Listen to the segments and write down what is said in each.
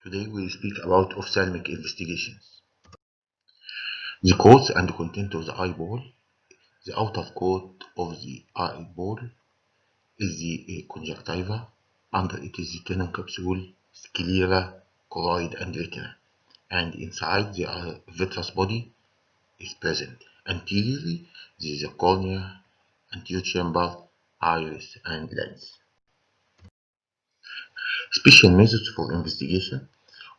Today we will speak about ophthalmic investigations. The course and content of the eyeball. The outer coat of the eyeball is the conjunctiva. Under it is the tenon capsule, sclera, choroid, and retina. And inside the vitreous body is present. Anteriorly, there is a cornea, anterior chamber, iris, and lens. Special methods for investigation.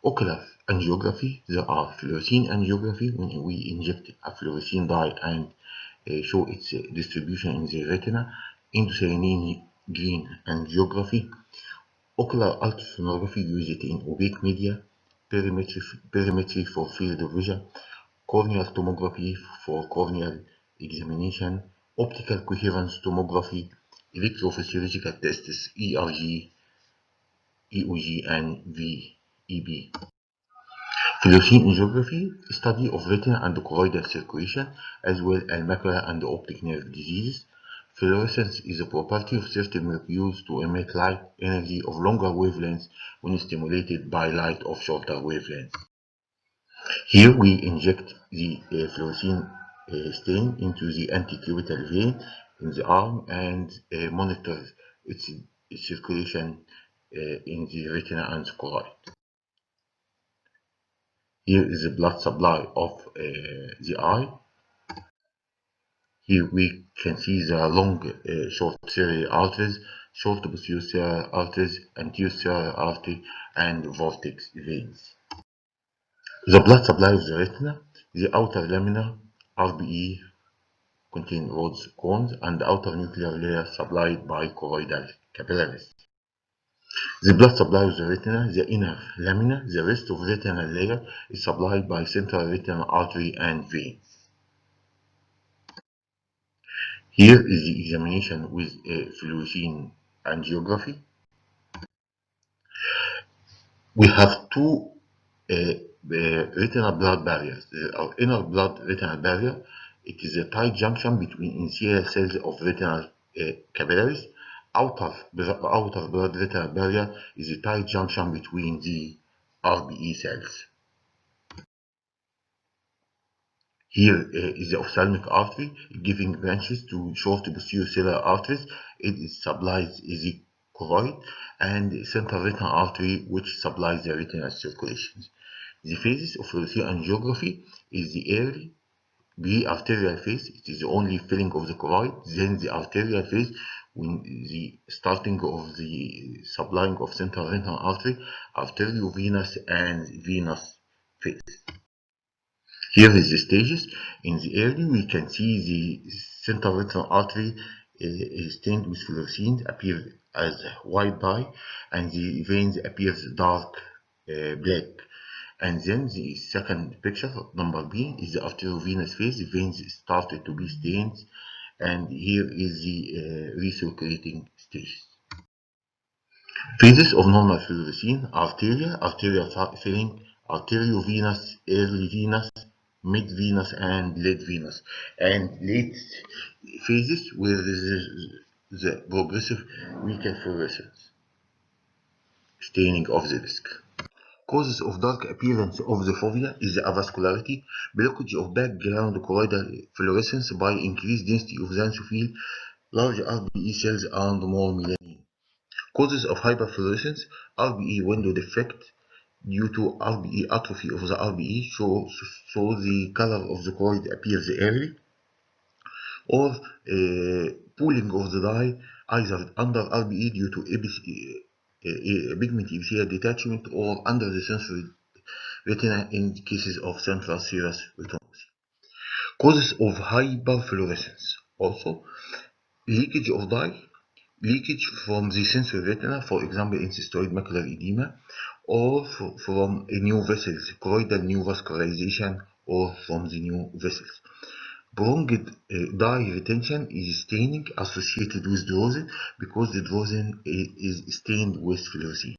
Ocular angiography. There are fluorescein angiography when we inject a fluorescein dye and show its distribution in the retina. Indocyanine green angiography. Ocular ultrasonography used in opaque media. Perimetry for field of vision. Corneal tomography for corneal examination. Optical coherence tomography. Electrophysiological tests ERG, EOG, and VEB. Fluorescein angiography, study of retina and choroidal circulation, as well as macular and optic nerve diseases. Fluorescence is a property of certain molecules to emit light energy of longer wavelengths when stimulated by light of shorter wavelengths. Here we inject the fluorescein stain into the antecubital vein in the arm and monitor its circulation in the retina and choroid. Here is the blood supply of the eye. Here we can see the long short ciliary arteries, short posterior ciliary arteries, anterior ciliary artery, and vortex veins. The blood supply of the retina. The outer lamina RBE contain rods, cones, and the outer nuclear layer supplied by choroidal capillaries. The blood supply of the retina, the inner lamina, the rest of retinal layer is supplied by central retinal artery and vein. Here is the examination with fluorescein angiography. We have two retinal blood barriers. Our inner blood retinal barrier, it is a tight junction between initial cells of retinal capillaries. Outer blood retinal barrier is a tight junction between the RBE cells. Here is the ophthalmic artery giving branches to short posterior ciliary arteries. It supplies the choroid, and central retinal artery which supplies the retinal circulation. The phases of fluorescein angiography is the early pre-arterial phase. It is the only filling of the choroid. Then the arterial phase, when the starting of the supplying of central retinal artery, arteriovenous and venous phase. Here is the stages. In the early, we can see the central retinal artery is stained with fluorescein, appears as white dye, and the veins appears dark black. And then the second picture, number B, is the arteriovenous phase. The veins started to be stained, and here is the recirculating stage. Phases of normal fluorescein: arterial filling, arteriovenous, early venous, mid-venous, and late venous, and late phases where the progressive weaker fluorescence, staining of the disc. Causes of dark appearance of the fovea is the avascularity, blockage of background choroidal fluorescence by increased density of xanthophyll, large RBE cells, and more melanin. Causes of hyperfluorescence: RBE window defect due to RBE atrophy of the RBE, so the color of the choroid appears early, or pooling of the dye either under RBE due to pigment epithelial detachment or under the sensory retina in cases of central serous retinopathy. Causes of hyperfluorescence also: leakage of dye, leakage from the sensory retina, for example in cystoid macular edema, or from new vessels, choroidal neovascularization, or from the new vessels. Prolonged dye retention is staining associated with drusen because the drusen is stained with fluorescein.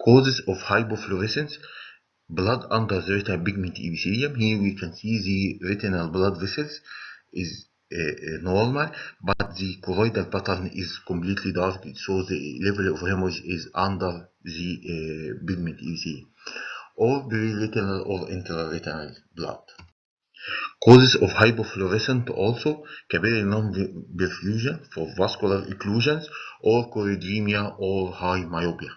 Causes of hypofluorescence: blood under the retinal pigment epithelium. Here we can see the retinal blood vessels is normal, but the choroidal pattern is completely dark, so the level of hemorrhage is under the pigment EC, or periretinal or intraretinal blood. Causes of hypofluorescence also capillary non-perfusion for vascular occlusions or choroidemia or high myopia.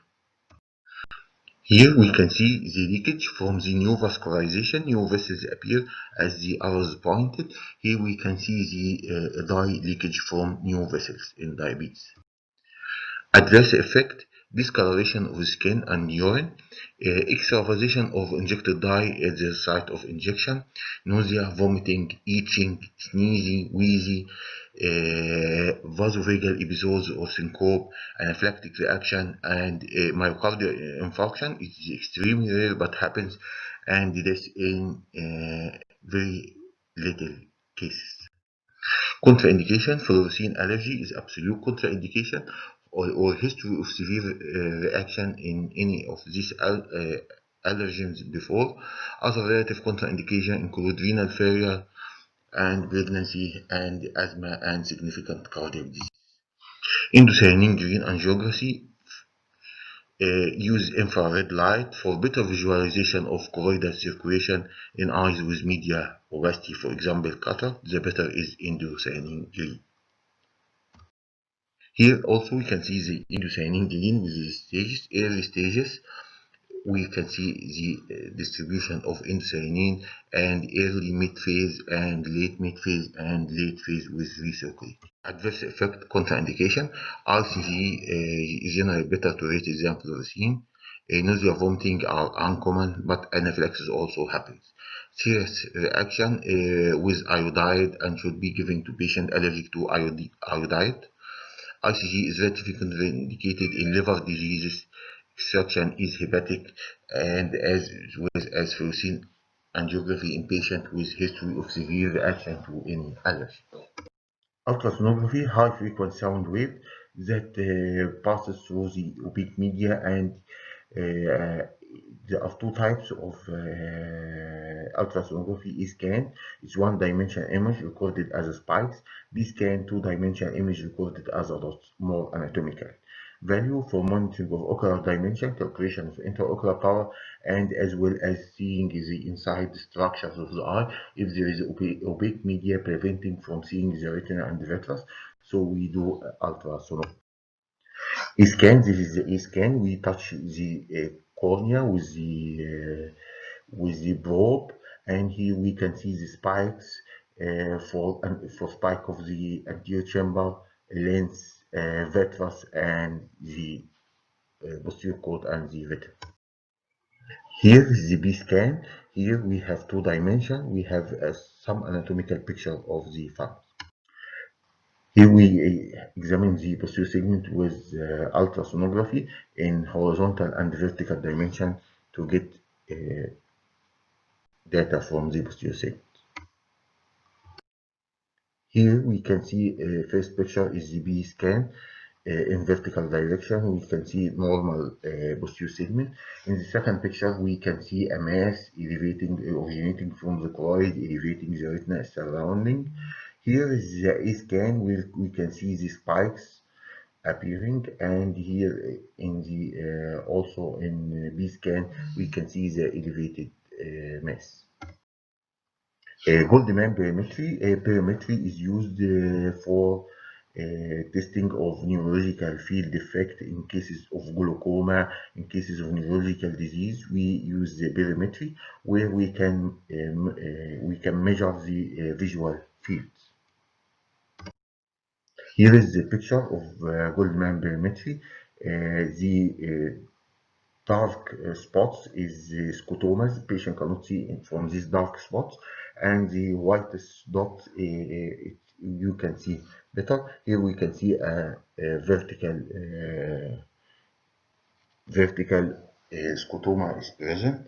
Here we can see the leakage from the new vascularization. New vessels appear as the arrows pointed. Here we can see the dye leakage from new vessels in diabetes. Adverse effect: discoloration of skin and urine, extravasation of injected dye at the site of injection, nausea, vomiting, itching, sneezing, wheezy, vasovagal episodes or syncope, anaphylactic reaction, and myocardial infarction. It is extremely rare but happens, and death in very little cases. Contraindication: fluorescein allergy is absolute contraindication, or history of severe reaction in any of these allergens before. Other relative contraindications include renal failure and pregnancy and asthma and significant cardiac disease. Indocyanine green angiography use infrared light for better visualization of choroidal circulation in eyes with media opacity, for example cataract. The better is indocyanine green. Here also we can see the indocyanine green with the stages. Early stages, we can see the distribution of indocyanine and early mid-phase and late mid-phase and late phase with recirculate. Adverse effect: contraindication. RCG is generally better tolerated than fluorescein. Nausea, vomiting are uncommon, but anaphylaxis also happens. Serious reaction with iodide and should be given to patient allergic to iodide. ICG is relatively contraindicated in liver diseases. Extraction is hepatic, and as well as fluorescein angiography in patients with history of severe reaction to any allergy. Ultrasonography, high frequency sound wave that passes through the opaque media, and there are two types of ultrasonography. E-scan is one-dimensional image recorded as spikes. B-scan, two-dimensional image recorded as dots, more anatomical. Value for monitoring of ocular dimension, calculation of intraocular power, and as well as seeing the inside structures of the eye if there is opaque media preventing from seeing the retina and the vitreous. So we do ultrasonography. E-scan, this is the E-scan. We touch the cornea with the probe, and here we can see the spikes for spike of the anterior chamber, lens, vitreous, and the posterior cord and the vitreous. Here is the B-scan. Here we have two dimensions. We have some anatomical picture of the fungus. Here we examine the posterior segment with ultrasonography in horizontal and vertical dimension to get data from the posterior segment. Here we can see first picture is the B scan in vertical direction. We can see normal posterior segment. In the second picture, we can see a mass originating from the choroid, elevating the retina surrounding. Here is the A scan where we can see the spikes appearing, and here in the also in B scan we can see the elevated mass. Goldman perimetry. Perimetry is used for testing of neurological field defect in cases of glaucoma, in cases of neurological disease. We use the perimetry where we can measure the visual fields. Here is the picture of Goldman perimetry. The dark spots is the scotomas. The patient cannot see from these dark spots, and the whitest dot you can see better. Here we can see a vertical scotoma is present.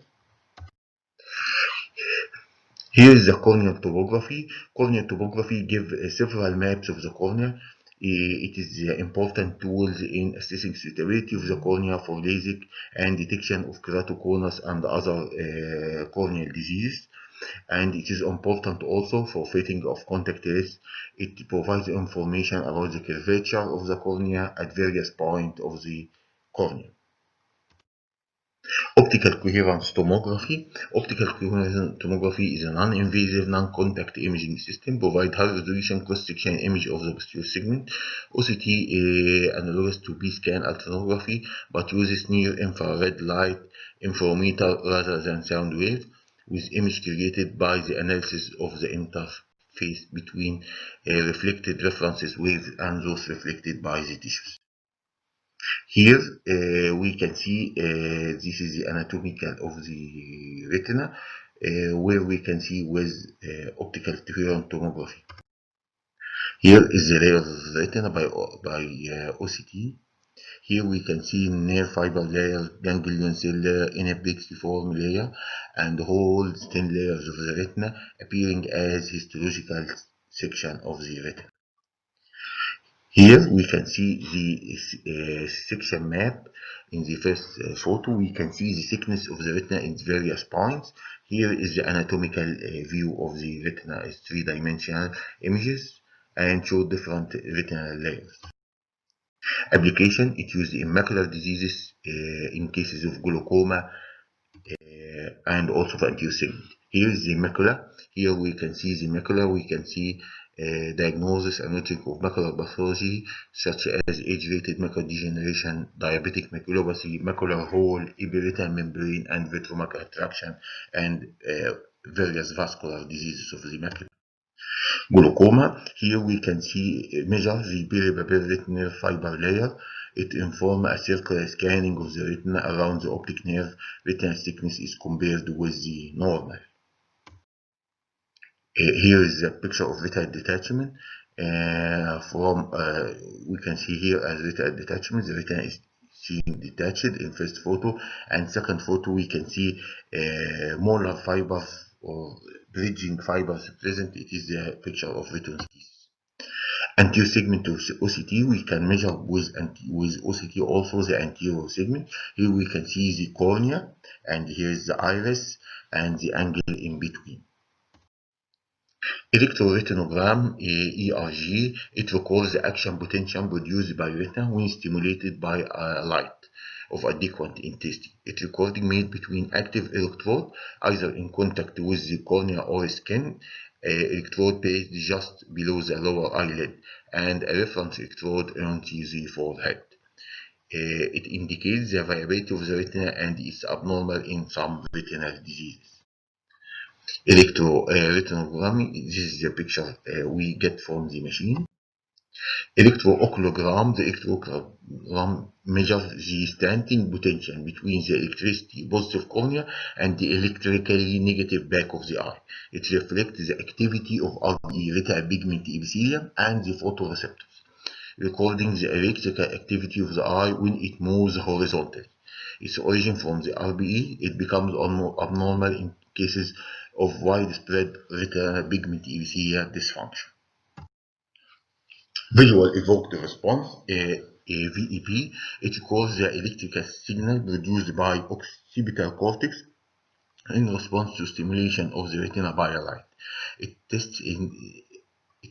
Here is the corneal topography. Corneal topography gives several maps of the cornea. It is important tool in assessing suitability of the cornea for LASIK and detection of keratoconus and other corneal diseases. and it is important also for fitting of contact rays. It provides information about the curvature of the cornea at various points of the cornea. Optical coherence tomography. Optical coherence tomography is a non-invasive, non-contact imaging system, provide high-resolution cross-section image of the posterior segment. OCT analogous to B-scan ultrasonography, but uses near-infrared light interferometer rather than sound wave, with image created by the analysis of the interface between reflected reference waves and those reflected by the tissues. Here we can see this is the anatomical of the retina, where we can see with optical coherent tomography. Here is the layer of the retina by OCT. Here we can see nerve fiber layer, ganglion cell layer, inner plexiform layer, and whole thin layers of the retina appearing as histological section of the retina. Here we can see the section map. In the first photo, we can see the thickness of the retina in various points. Here is the anatomical view of the retina as three-dimensional images and show different retinal layers. Application, it used in macular diseases in cases of glaucoma and also for anterior segment. Here is the macula. Here we can see the macula. We can see diagnosis and monitoring of macular pathology such as age-related macular degeneration, diabetic maculopathy, macular hole, epiretinal membrane, and retromacular traction, and various vascular diseases of the macula. Glaucoma, here we can see measure the peripapillary retinal fiber layer. It informs a circular scanning of the retina around the optic nerve. Retinal thickness is compared with the normal. Here is a picture of retinal detachment. We can see here as retinal detachment, the retina is seen detached in first photo, and second photo we can see molar fibers or bridging fibers present. It is the picture of retinoschisis. Anterior segment of OCT, we can measure with OCT also the anterior segment. Here we can see the cornea, and here is the iris and the angle in between. Electroretinogram, ERG, it records the action potential produced by retina when stimulated by light of adequate intensity. It recording made between active electrode, either in contact with the cornea or skin, electrode placed just below the lower eyelid, and a reference electrode onto the forehead. It indicates the variability of the retina and is abnormal in some retinal diseases. Electroretinogram, this is the picture we get from the machine. Electrooculogram, the electrooculogram measures the standing potential between the electricity positive cornea and the electrically negative back of the eye. It reflects the activity of RPE, retinal pigment epithelium, and the photoreceptors, recording the electrical activity of the eye when it moves horizontally. Its origin from the RPE, it becomes abnormal in cases of widespread retinal pigment epithelial dysfunction. Visual evoked response, VEP, it records the electrical signal produced by occipital cortex in response to stimulation of the retina by light. It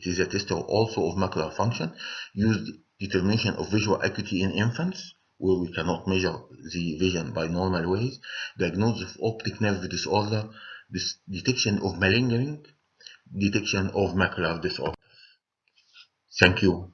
is a test also of macular function, used determination of visual acuity in infants, where we cannot measure the vision by normal ways, diagnosis of optic nerve disorder, detection of malingering, detection of macular disorder. Thank you.